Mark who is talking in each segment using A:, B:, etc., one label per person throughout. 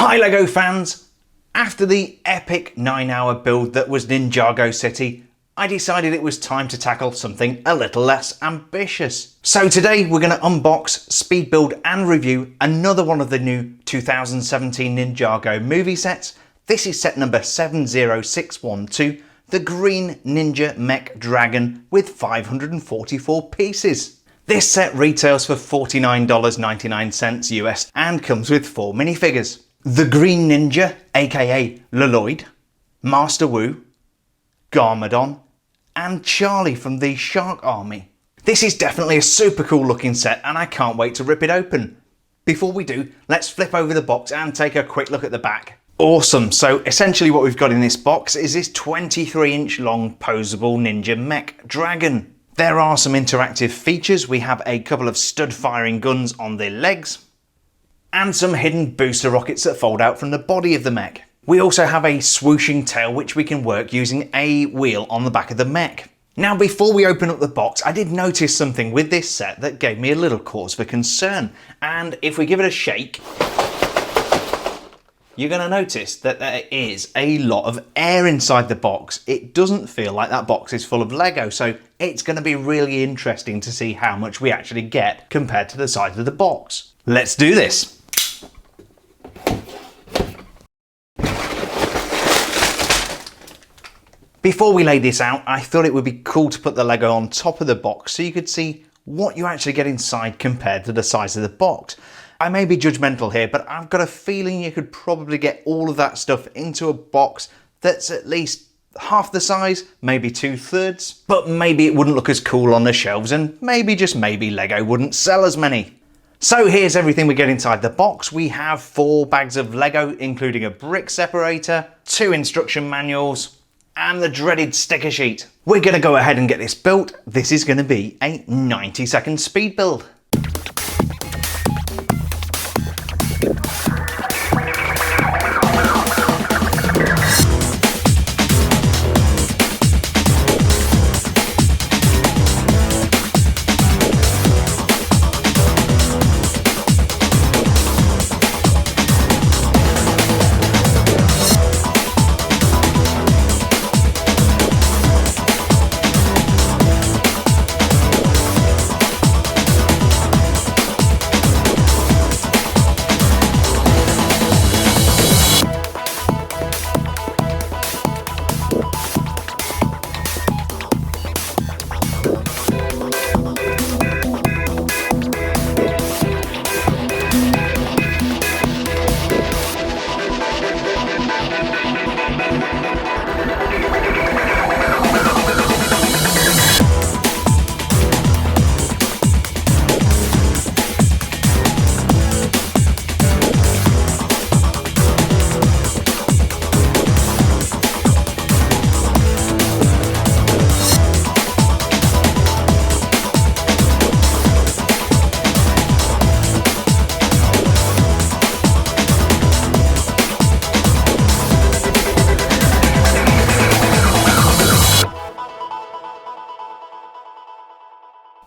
A: Hi LEGO fans! After the epic 9-hour build that was Ninjago City, I decided it was time to tackle something a little less ambitious. So today we're going to unbox, speed build and review another one of the new 2017 Ninjago movie sets. This is set number 70612, the Green Ninja Mech Dragon with 544 pieces. This set retails for $49.99 US and comes with 4 minifigures. The Green Ninja, aka Lloyd, Master Wu, Garmadon, and Charlie from the Shark Army. This is definitely a super cool looking set and I can't wait to rip it open. Before we do, let's flip over the box and take a quick look at the back. Awesome, so essentially what we've got in this box is this 23-inch long poseable Ninja Mech Dragon. There are some interactive features. We have a couple of stud firing guns on the legs and some hidden booster rockets that fold out from the body of the mech. We also have a swooshing tail which we can work using a wheel on the back of the mech. Now before we open up the box, I did notice something with this set that gave me a little cause for concern, and if we give it a shake, you're going to notice that there is a lot of air inside the box. It doesn't feel like that box is full of Lego, so it's going to be really interesting to see how much we actually get compared to the size of the box. Let's do this! Before we lay this out, I thought it would be cool to put the Lego on top of the box so you could see what you actually get inside compared to the size of the box. I may be judgmental here, but I've got a feeling you could probably get all of that stuff into a box that's at least half the size, maybe 2/3, but maybe it wouldn't look as cool on the shelves and maybe, just maybe, Lego wouldn't sell as many. So here's everything we get inside the box. We have 4 bags of Lego, including a brick separator, 2 instruction manuals, and the dreaded sticker sheet. We're going to go ahead and get this built. This is going to be a 90-second speed build.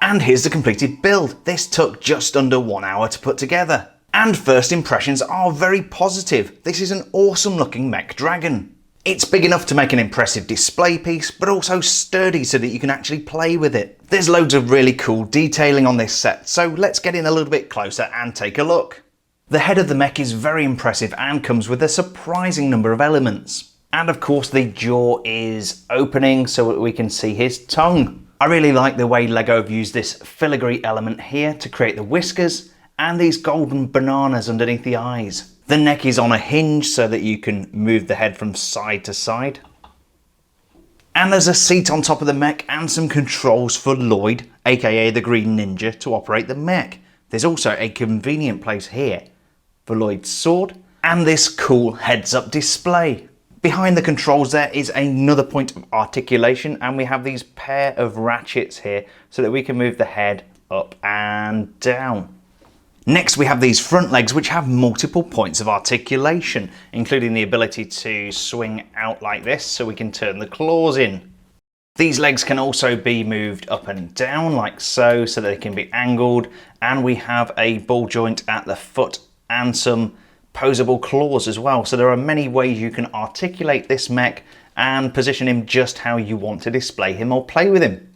A: And here's the completed build. This took just under 1 hour to put together. And first impressions are very positive. This is an awesome looking mech dragon. It's big enough to make an impressive display piece, but also sturdy so that you can actually play with it. There's loads of really cool detailing on this set, so let's get in a little bit closer and take a look. The head of the mech is very impressive and comes with a surprising number of elements. And of course the jaw is opening so that we can see his tongue. I really like the way Lego have used this filigree element here to create the whiskers and these golden bananas underneath the eyes. The neck is on a hinge so that you can move the head from side to side. And there's a seat on top of the mech and some controls for Lloyd, aka the Green Ninja, to operate the mech. There's also a convenient place here for Lloyd's sword and this cool heads-up display. Behind the controls there is another point of articulation, and we have these pair of ratchets here so that we can move the head up and down. Next we have these front legs which have multiple points of articulation, including the ability to swing out like this so we can turn the claws in. These legs can also be moved up and down like so that they can be angled, and we have a ball joint at the foot and some poseable claws as well. So there are many ways you can articulate this mech and position him just how you want to display him or play with him.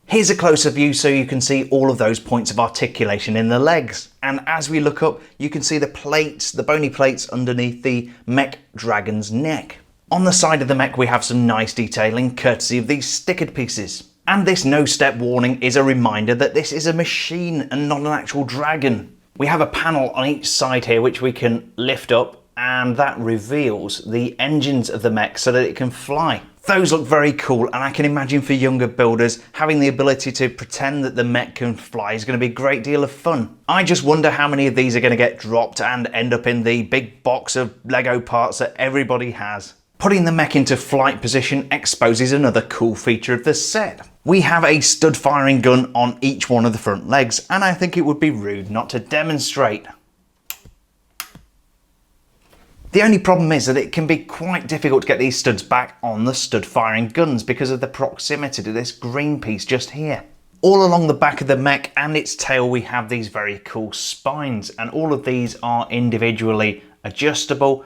A: Here's a closer view so you can see all of those points of articulation in the legs. And as we look up, you can see the plates, the bony plates underneath the mech dragon's neck. On the side of the mech, we have some nice detailing courtesy of these stickered pieces. And this no step warning is a reminder that this is a machine and not an actual dragon. We have a panel on each side here which we can lift up, and that reveals the engines of the mech so that it can fly. Those look very cool, and I can imagine for younger builders having the ability to pretend that the mech can fly is going to be a great deal of fun. I just wonder how many of these are going to get dropped and end up in the big box of Lego parts that everybody has. Putting the mech into flight position exposes another cool feature of the set. We have a stud firing gun on each one of the front legs, and I think it would be rude not to demonstrate. The only problem is that it can be quite difficult to get these studs back on the stud firing guns because of the proximity to this green piece just here. All along the back of the mech and its tail we have these very cool spines, and all of these are individually adjustable.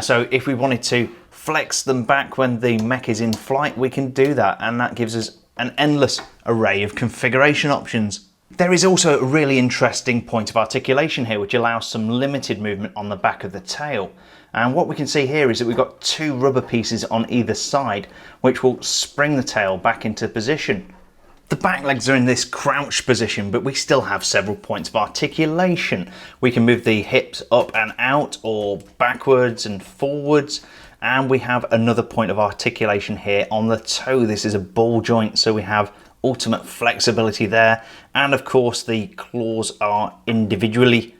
A: So if we wanted to flex them back when the mech is in flight, we can do that, and that gives us an endless array of configuration options. There is also a really interesting point of articulation here which allows some limited movement on the back of the tail. And what we can see here is that we've got two rubber pieces on either side which will spring the tail back into position. The back legs are in this crouch position, but we still have several points of articulation. We can move the hips up and out or backwards and forwards. And we have another point of articulation here on the toe. This is a ball joint, so we have ultimate flexibility there. And of course the claws are individually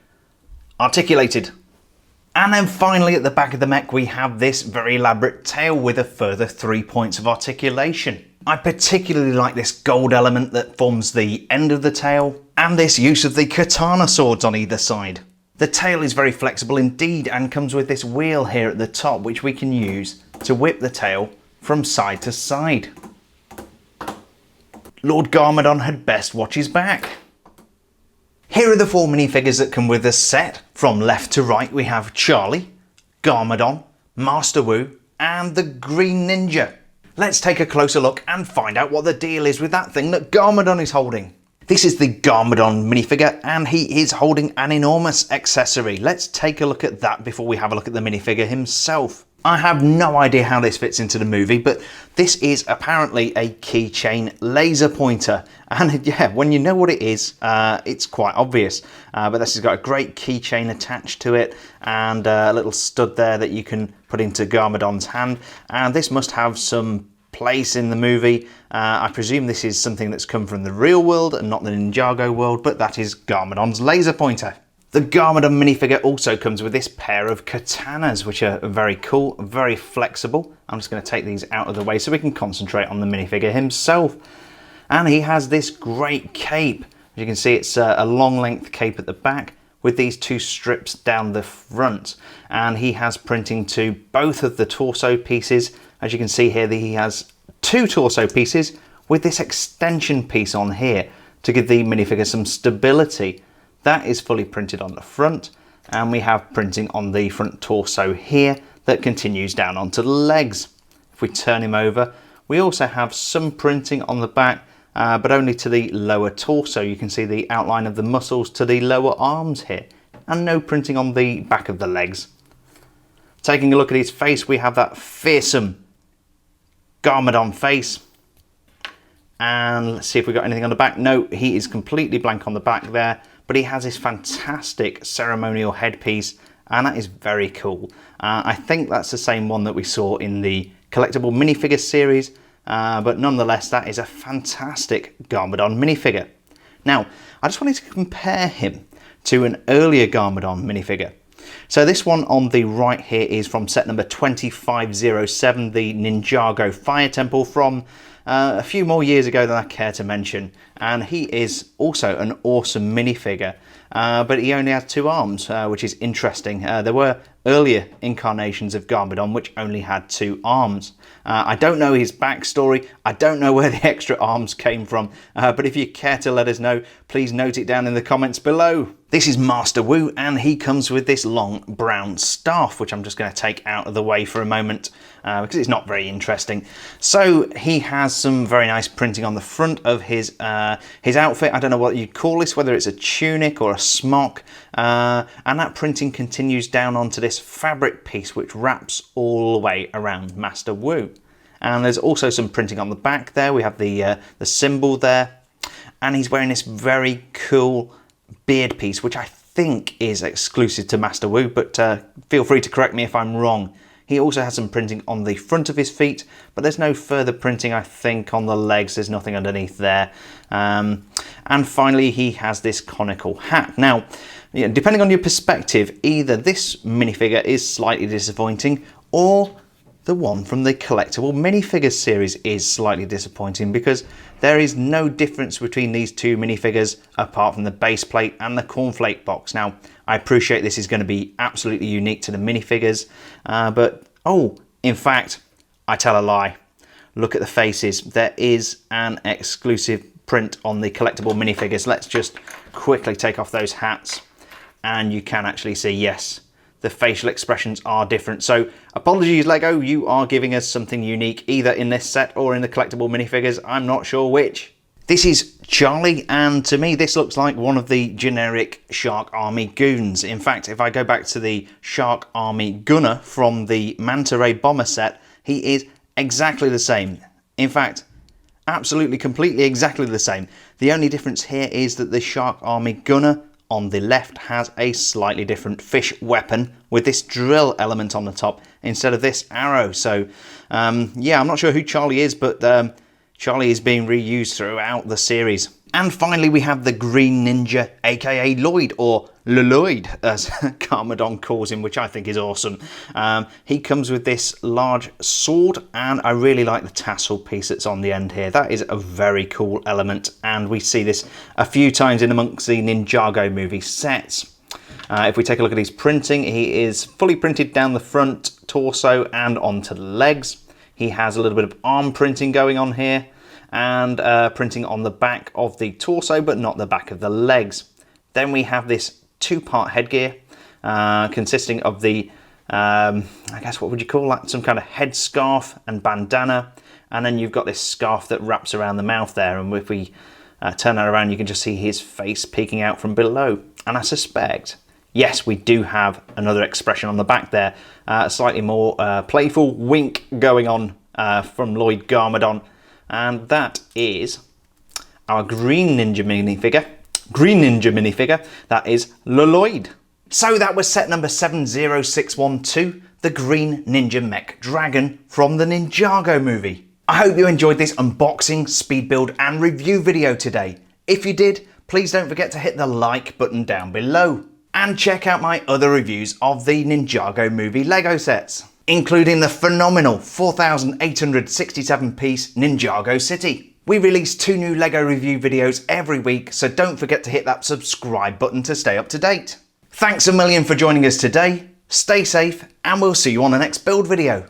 A: articulated. And then finally at the back of the mech we have this very elaborate tail with a further 3 points of articulation. I particularly like this gold element that forms the end of the tail, and this use of the katana swords on either side. The tail is very flexible indeed and comes with this wheel here at the top which we can use to whip the tail from side to side. Lord Garmadon had best watch his back. Here are the 4 minifigures that come with the set. From left to right we have Charlie, Garmadon, Master Wu and the Green Ninja. Let's take a closer look and find out what the deal is with that thing that Garmadon is holding. This is the Garmadon minifigure and he is holding an enormous accessory. Let's take a look at that before we have a look at the minifigure himself. I have no idea how this fits into the movie, but this is apparently a keychain laser pointer. And yeah, when you know what it is, it's quite obvious. But this has got a great keychain attached to it and a little stud there that you can put into Garmadon's hand. And this must have some place in the movie. I presume this is something that's come from the real world and not the Ninjago world, but that is Garmadon's laser pointer. The Garmadon minifigure also comes with this pair of katanas, which are very cool, very flexible. I'm just going to take these out of the way so we can concentrate on the minifigure himself. And he has this great cape. As you can see, it's a long length cape at the back with these 2 strips down the front. And he has printing to both of the torso pieces. As you can see here, he has 2 torso pieces with this extension piece on here to give the minifigure some stability. That is fully printed on the front, and we have printing on the front torso here that continues down onto the legs. If we turn him over, we also have some printing on the back, but only to the lower torso. You can see the outline of the muscles to the lower arms here, and no printing on the back of the legs. Taking a look at his face, we have that fearsome Garmadon face. And let's see if we got anything on the back. No, he is completely blank on the back there. But he has this fantastic ceremonial headpiece, and that is very cool. I think that's the same one that we saw in the collectible minifigure series, but nonetheless, that is a fantastic Garmadon minifigure. Now, I just wanted to compare him to an earlier Garmadon minifigure. So this one on the right here is from set number 2507, the Ninjago Fire Temple from a few more years ago than I care to mention, and he is also an awesome minifigure, but he only has 2 arms, which is interesting. There were earlier incarnations of Garmadon which only had 2 arms. I don't know his backstory, I don't know where the extra arms came from, but if you care to let us know, please note it down in the comments below. This is Master Wu, and he comes with this long brown staff, which I'm just going to take out of the way for a moment, because it's not very interesting. So he has some very nice printing on the front of his outfit. I don't know what you'd call this, whether it's a tunic or a smock, and that printing continues down onto this fabric piece which wraps all the way around Master Wu. And there's also some printing on the back there. We have the symbol there, and he's wearing this very cool beard piece, which I think is exclusive to Master Wu, but feel free to correct me if I'm wrong. He also has some printing on the front of his feet, but there's no further printing, I think, on the legs. There's nothing underneath there. And finally, he has this conical hat. Now, depending on your perspective, either this minifigure is slightly disappointing, or the one from the collectible minifigures series is slightly disappointing, because there is no difference between these 2 minifigures apart from the base plate and the cornflake box. Now, I appreciate this is going to be absolutely unique to the minifigures, but in fact, I tell a lie. Look at the faces. There is an exclusive print on the collectible minifigures. Let's just quickly take off those hats, and you can actually see, yes, the facial expressions are different. So apologies, Lego, you are giving us something unique either in this set or in the collectible minifigures. I'm not sure which. This is Charlie, and to me this looks like one of the generic Shark Army goons. In fact, if I go back to the Shark Army gunner from the Manta Ray bomber set, he is exactly the same. In fact, absolutely, completely exactly the same. The only difference here is that the Shark Army gunner on the left has a slightly different fish weapon with this drill element on the top instead of this arrow. So yeah, I'm not sure who Charlie is, but Charlie is being reused throughout the series. And finally, we have the Green Ninja, aka Lloyd, or Lloyd, as Garmadon calls him, which I think is awesome. He comes with this large sword, and I really like the tassel piece that's on the end here. That is a very cool element, and we see this a few times in amongst the Ninjago movie sets. If we take a look at his printing, he is fully printed down the front, torso, and onto the legs. He has a little bit of arm printing going on here, and printing on the back of the torso, but not the back of the legs. Then we have this 2-part headgear, consisting of the, I guess, what would you call that? Some kind of headscarf and bandana. And then you've got this scarf that wraps around the mouth there. And if we turn that around, you can just see his face peeking out from below. And I suspect, yes, we do have another expression on the back there. A slightly more playful wink going on from Lloyd Garmadon. And that is our Green Ninja minifigure. That is Lloyd. So that was set number 70612, the Green Ninja Mech Dragon from the Ninjago movie. I hope you enjoyed this unboxing, speed build and review video today. If you did, please don't forget to hit the like button down below. And check out my other reviews of the Ninjago movie Lego sets, including the phenomenal 4,867 piece Ninjago City. We release 2 new Lego review videos every week, so don't forget to hit that subscribe button to stay up to date. Thanks a million for joining us today, stay safe, and we'll see you on the next build video.